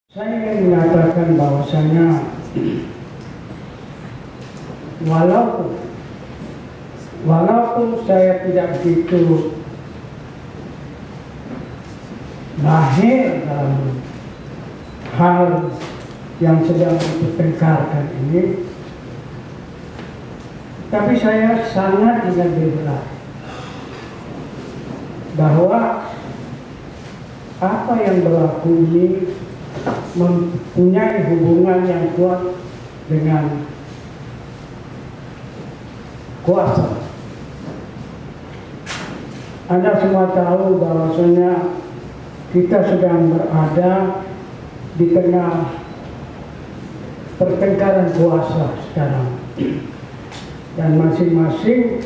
Saya ingin mengatakan bahwasanya walaupun saya tidak begitu lahir dalam hal yang sedang dipertengkarkan ini, tapi saya sangat tidak berat bahwa apa yang berlaku ini mempunyai hubungan yang kuat dengan kuasa. Anda semua tahu bahwasanya kita sedang berada di tengah pertengkaran kuasa sekarang, dan masing-masing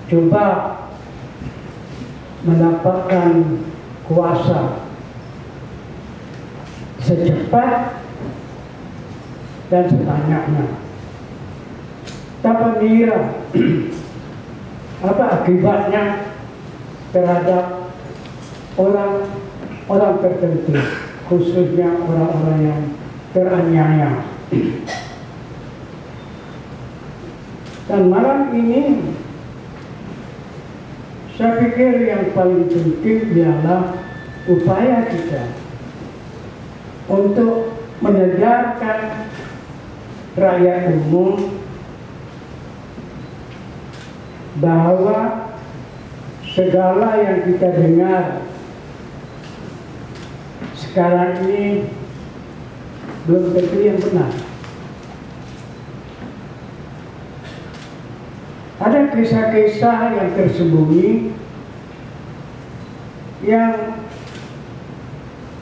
coba mendapatkan kuasa secepat dan sebanyaknya. Tanpa mengira apa akibatnya terhadap orang tertentu, khususnya orang-orang yang teraniaya. Dan malam ini saya pikir yang paling penting ialah upaya kita untuk menegarkan rakyat umum bahwa segala yang kita dengar sekarang ini belum tentu yang benar. Ada kisah-kisah yang tersembunyi yang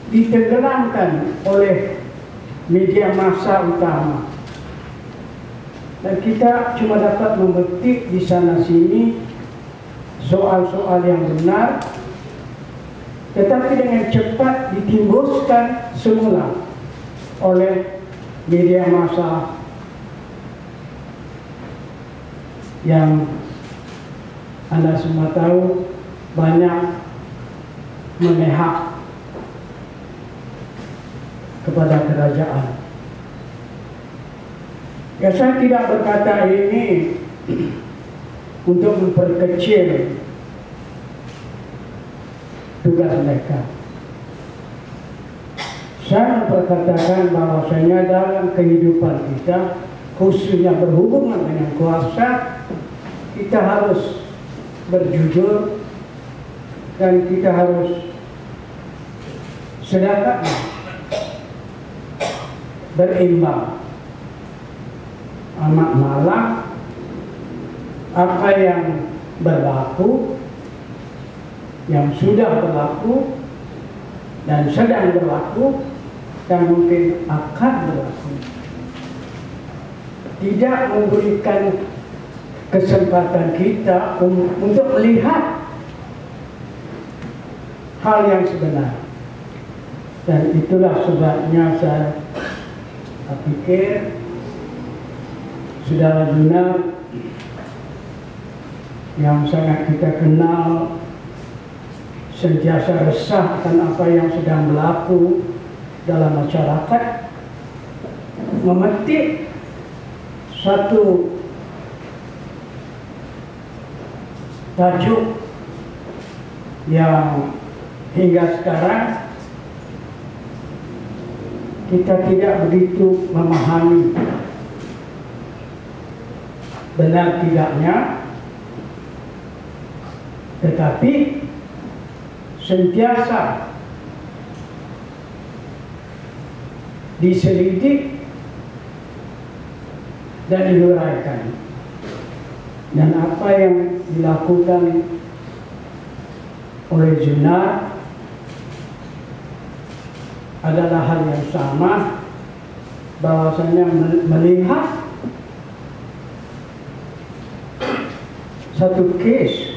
ditenggelamkan oleh media massa utama, dan kita cuma dapat memetik di sana sini soal-soal yang benar, tetapi dengan cepat ditimbulkan semula oleh media massa yang Anda semua tahu banyak memihak kepada kerajaan. Ya, saya tidak berkata ini untuk memperkecil tugas mereka. Saya memperkatakan bahwasanya dalam kehidupan kita, khususnya berhubungan dengan kuasa, kita harus berjujur dan kita harus sedekah berimbang. Amat malam apa yang berlaku, yang sudah berlaku dan sedang berlaku dan mungkin akan berlaku, tidak memberikan kesempatan kita untuk melihat hal yang sebenar. Dan itulah sebabnya saya pikir Saudara Junar yang sangat kita kenal sentiasa resah akan apa yang sedang berlaku dalam masyarakat, memetik satu tajuk yang hingga sekarang kita tidak begitu memahami benar tidaknya, tetapi sentiasa diselidik dan diuraikan. Dan apa yang dilakukan oleh Junar adalah hal yang sama, bahwasanya melihat satu case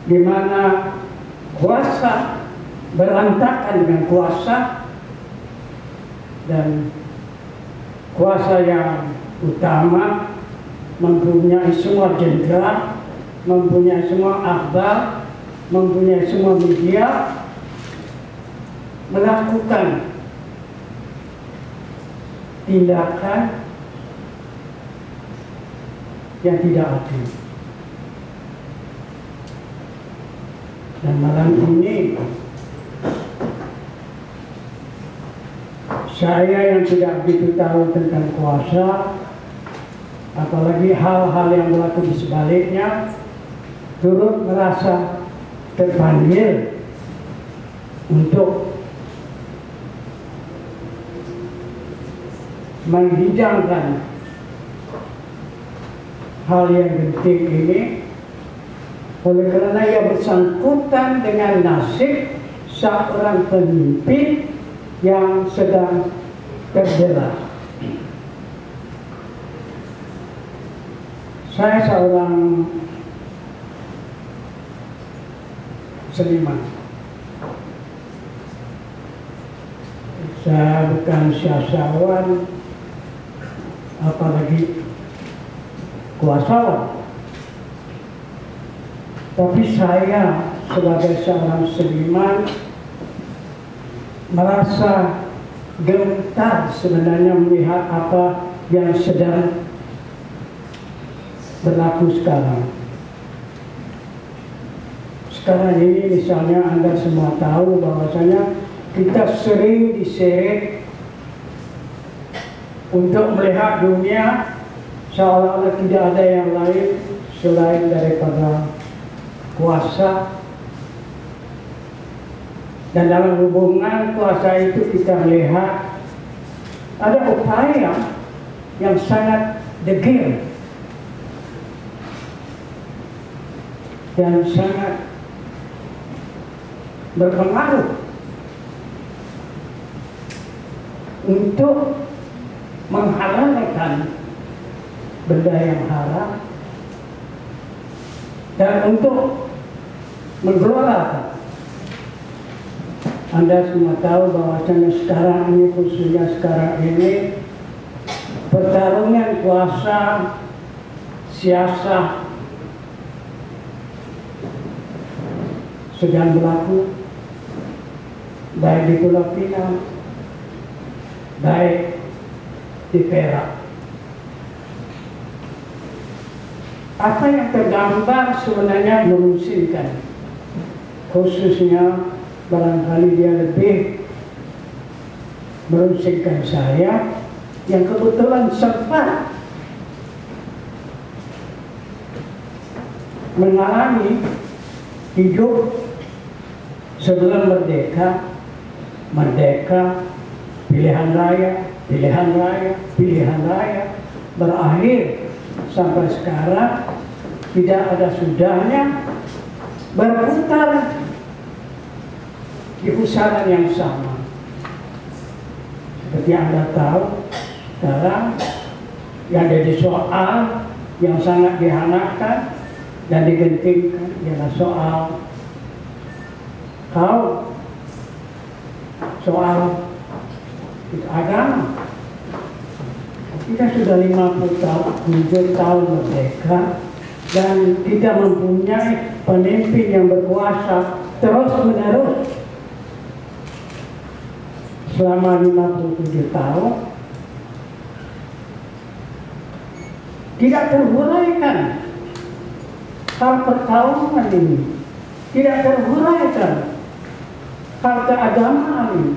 di mana kuasa berantakan dengan kuasa, dan kuasa yang utama mempunyai semua jenderal, mempunyai semua akhbar, mempunyai semua media, melakukan tindakan yang tidak adil. Dan malam ini saya yang tidak begitu tahu tentang kuasa, apalagi hal-hal yang berlaku di sebaliknya, turut merasa terpanggil untuk menghidangkan hal yang penting ini, oleh karena ia bersangkutan dengan nasib seorang pemimpin yang sedang terbelah. Saya seorang seniman. Saya bukan siasawan, apalagi kuasawan. Tapi saya sebagai seorang seniman merasa gentar sebenarnya melihat apa yang sedang berlaku sekarang. Sekarang ini misalnya Anda semua tahu bahwasanya kita sering diseret untuk melihat dunia seolah-olah tidak ada yang lain selain daripada kuasa. Dan dalam hubungan kuasa itu kita melihat ada upaya yang sangat degil dan sangat berpengaruh untuk menghalalkan benda yang haram dan untuk menggelolakan. Anda semua tahu bahwasanya sekarang ini, khususnya sekarang ini, pertarungan kuasa, siasat sedang berlaku, baik di Pulau Pinang, baik di Perak. Apa yang tergambar sebenarnya memusingkan, khususnya barangkali dia lebih memusingkan saya yang kebetulan sempat mengalami hidup sebelum merdeka, pilihan raya, pilihan raya, berakhir sampai sekarang tidak ada sudahnya, berputar di pusaran yang sama. Seperti Anda tahu, sekarang yang jadi soal yang sangat dihangatkan dan digentingkan ialah soal kaum, soal agama. Kita sudah 57 tahun merdeka dan kita mempunyai pemimpin yang berkuasa terus-menerus selama 57 tahun. Tidak terhuraikan hal perkawinan ini, tidak terhuraikan hal keagamaan ini.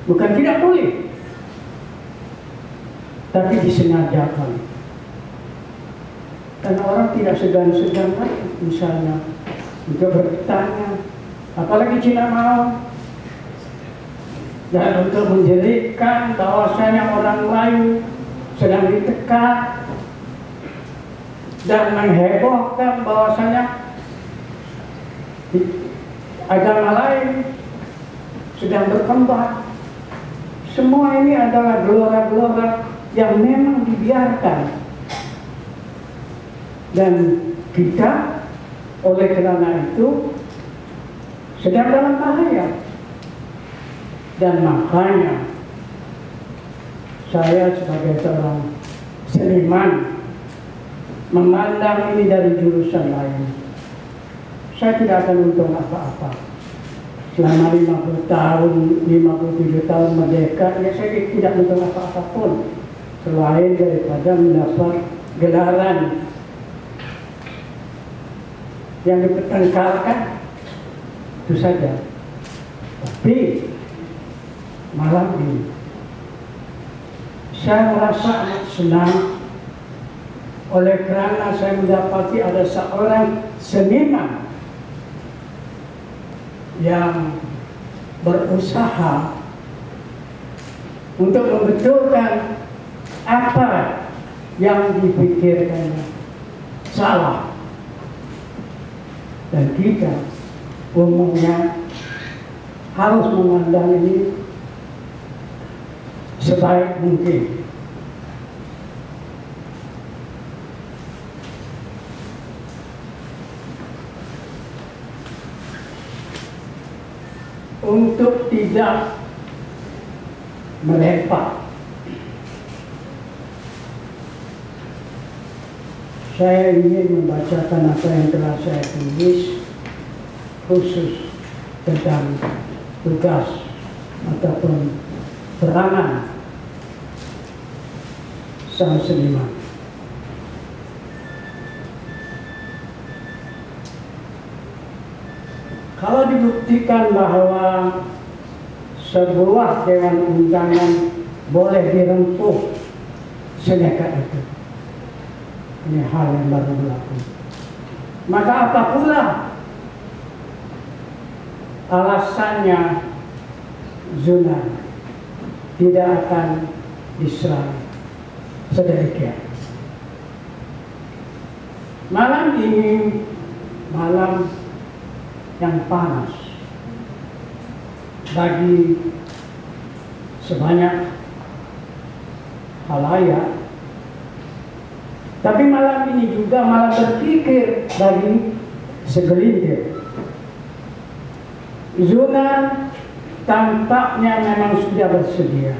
Bukan tidak boleh, tapi disengajakan. Karena orang tidak segan-segan lagi misalnya untuk bertanya, apalagi Cina mau, dan untuk menjelekkan bahwasanya orang lain sedang ditekan dan menghebohkan bahwasanya agama lain sedang berkembang. Semua ini adalah gelora-gelora yang memang dibiarkan, dan kita oleh karena itu sedang dalam bahaya. Dan makanya saya sebagai seorang seniman memandang ini dari jurusan lain. Saya tidak akan untung apa-apa. selama 50 tahun, 57 tahun merdeka, ya saya tidak menerima apa-apapun selain daripada mendapat gelaran yang dipertengkarkan, itu saja. Tapi malam ini saya merasa amat senang oleh karena saya mendapati ada seorang seniman yang berusaha untuk membetulkan apa yang dipikirkannya salah, dan kita umumnya harus memandang ini sebaik mungkin. Untuk tidak merempak, saya ingin membacakan apa yang telah saya tulis khusus tentang tugas ataupun peranan sang seniman. Kalau dibuktikan bahwa sebuah dewan undangan boleh dirempuh senekat itu, ini hal yang baru berlaku, maka apa pula alasannya Zunan tidak akan diserang sedemikian? Malam ini malam yang panas bagi sebanyak halayak, tapi malam ini juga malam berpikir bagi segelintir. Zunan tampaknya memang sudah bersedia.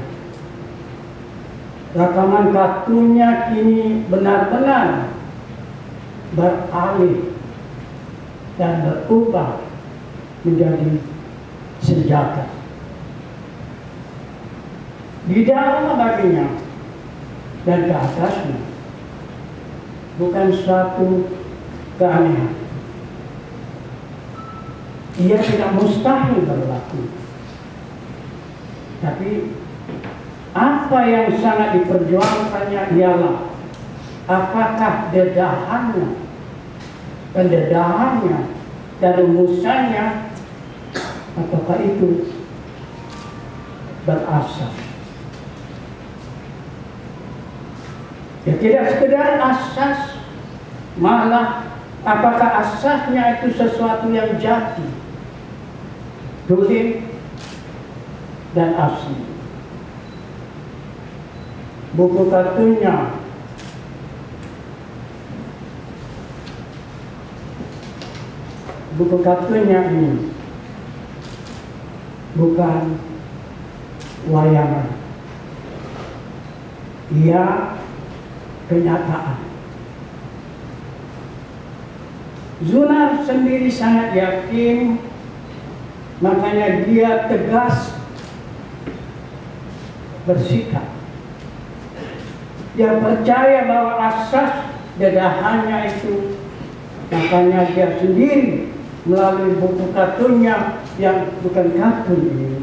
Rekaman kartunya kini benar-benar beralih dan berubah menjadi senjata. Di dalam baginya dan ke atasnya bukan suatu keanehan. Ia tidak mustahil berlaku. Tapi apa yang sangat diperjuangkannya ialah apakah dedahannya, pendedahannya dan rumusannya, apakah itu berasal. Ya tidak sekedar asas, malah apakah asasnya itu sesuatu yang jati, tulen dan asli. Buku kartunya ini bukan wayangan, ia kenyataan. Zunar sendiri sangat yakin, makanya dia tegas bersikap. Dia percaya bahwa asas dedahannya itu, makanya dia sendiri melalui buku kartunnya yang bukan kartun ini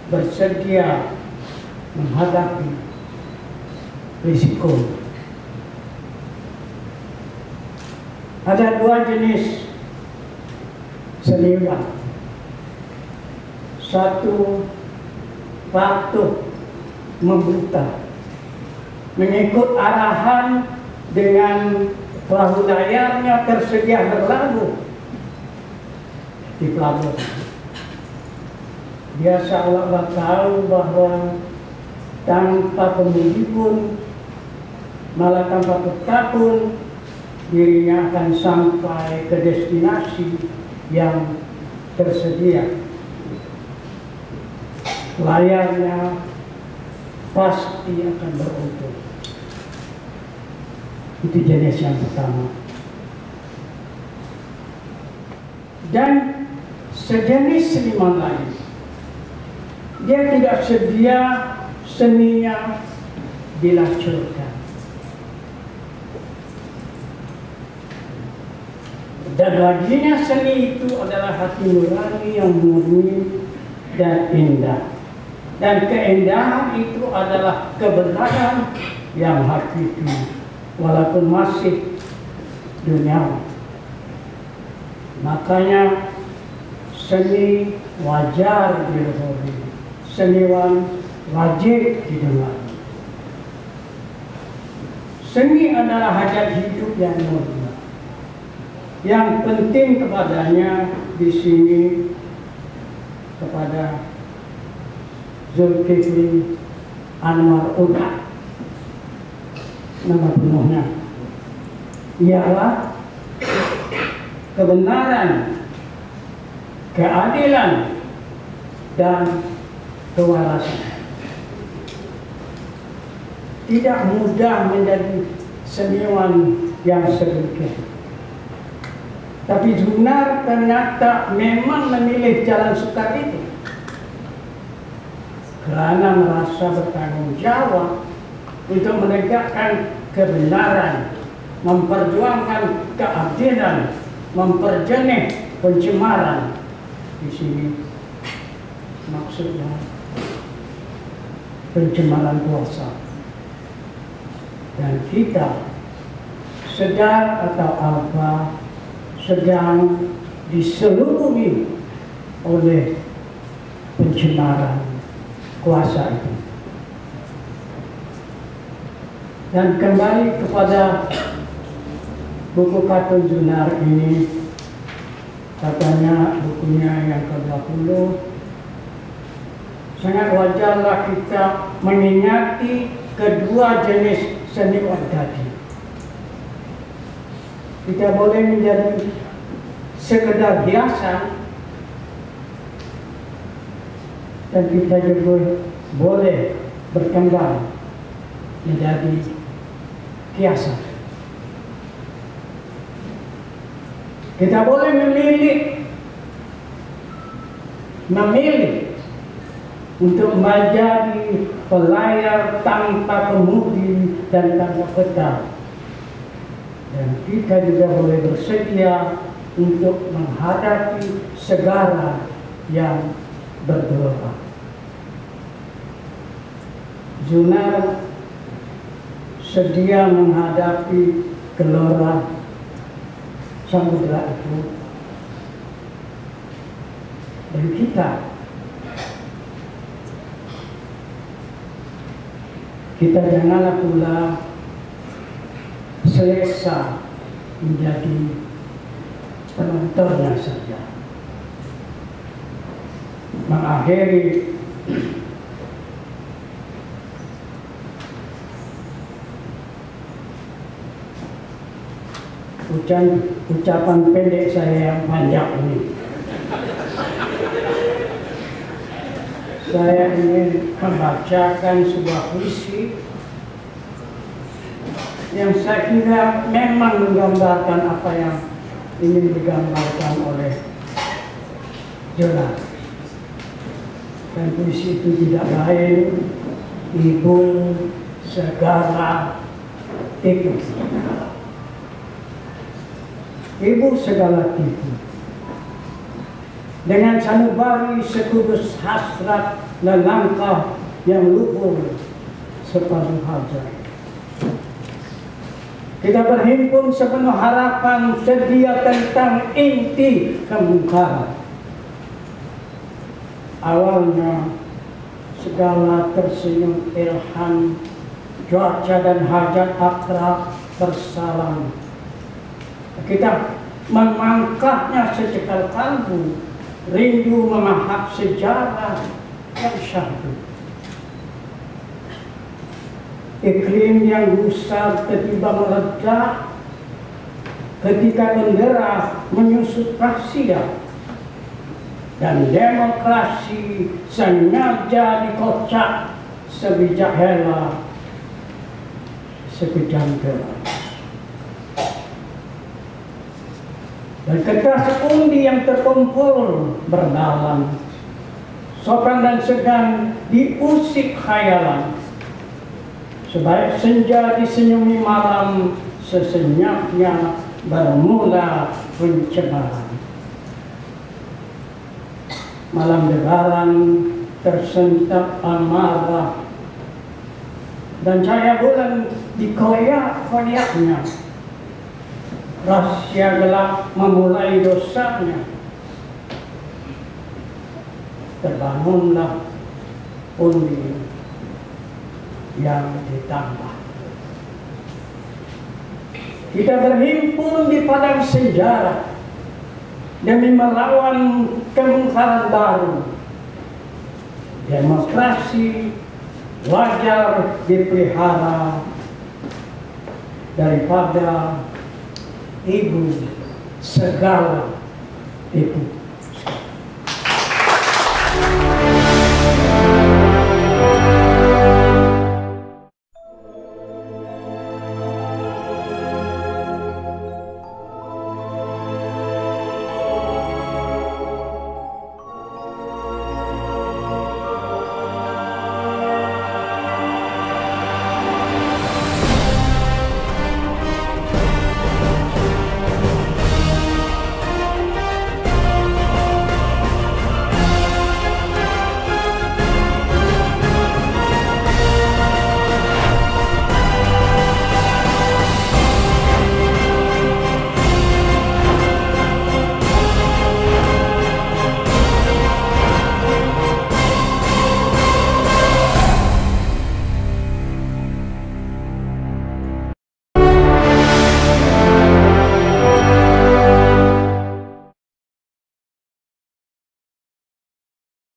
bersedia menghadapi risiko. Ada dua jenis seniman. Satu patuh membuta, mengikut arahan dengan perahu layarnya tersedia berlabuh di pelabuhan. Dia seolah-olah tahu bahwa tanpa kemudi pun, malah tanpa peta pun, dirinya akan sampai ke destinasi yang tersedia. Layarnya pasti akan beruntung. Itu jenis yang pertama. Dan sejenis seniman lain. Dia tidak sedia seninya dilacurkan. Dan baginya seni itu adalah hati nurani yang murni dan indah. Dan keindahan itu adalah kebenaran yang hakiki, walaupun masih duniawi. Makanya seni wajar didengar, seniwan wajib didengar. Seni adalah hajat hidup yang mulia. Yang penting kepadanya di sini kepada Zulkifli Anwar Uda, nama penuhnya, ialah kebenaran, keadilan, dan kewarasan. Tidak mudah menjadi seniman yang sedemikian. Tapi Zunar ternyata memang memilih jalan sukar itu karena merasa bertanggung jawab untuk menegakkan kebenaran, memperjuangkan keadilan, memperjenih pencemaran. Di sini maksudnya pencemaran kuasa. Dan kita sedang atau apa sedang diselubungi oleh pencemaran kuasa itu. Dan kembali kepada buku Katun Zunar ini, katanya bukunya yang ke-20, sangat wajarlah kita mengingati kedua jenis seniwan tadi. Tidak boleh menjadi sekedar hiasan, dan kita juga boleh berkembang menjadi kiasan. Kita boleh memilih untuk menjadi pelayar tanpa kemudi dan tanpa peta. Dan kita juga boleh bersedia untuk menghadapi segala yang bergelora. Zunar sedia menghadapi gelora samudera itu. Dan kita janganlah pula selesa menjadi penontonnya saja. Mengakhiri ucapan pendek saya yang panjang ini, saya ingin membacakan sebuah puisi yang saya kira memang menggambarkan apa yang ingin digambarkan oleh Zunar. Dan puisi itu tidak lain, ibu segala tipu. Ibu segala tipu. Dengan sanubari sekudus hasrat dan langkah yang luhur separuh hajat. Kita berhimpun sepenuh harapan sedia tentang inti kemungkaran. Awalnya segala tersenyum ilham, cuaca dan hajat akrab bersalam. Kita memangkahnya secekal kalbu, rindu memahap sejarah yang syahdu. Iklim yang gusar tiba-tiba meledak ketika bendera menyusut rahasia, dan demokrasi sengaja dikocak sebijak hela sekejam gelap. Dan kertas undi yang terkumpul bernalan, sopan dan segan diusik khayalan. Sebaik senja disenyumi malam, sesenyapnya bermula pencemaran. Malam lebaran tersentap amarah, dan cahaya bulan dikoyak-koyaknya. Rahasia gelap memulai dosanya. Terbangunlah undi yang ditambah. Kita berhimpun di padang sejarah demi melawan kemungkaran baru. Demokrasi wajar dipelihara daripada ibu segala itu.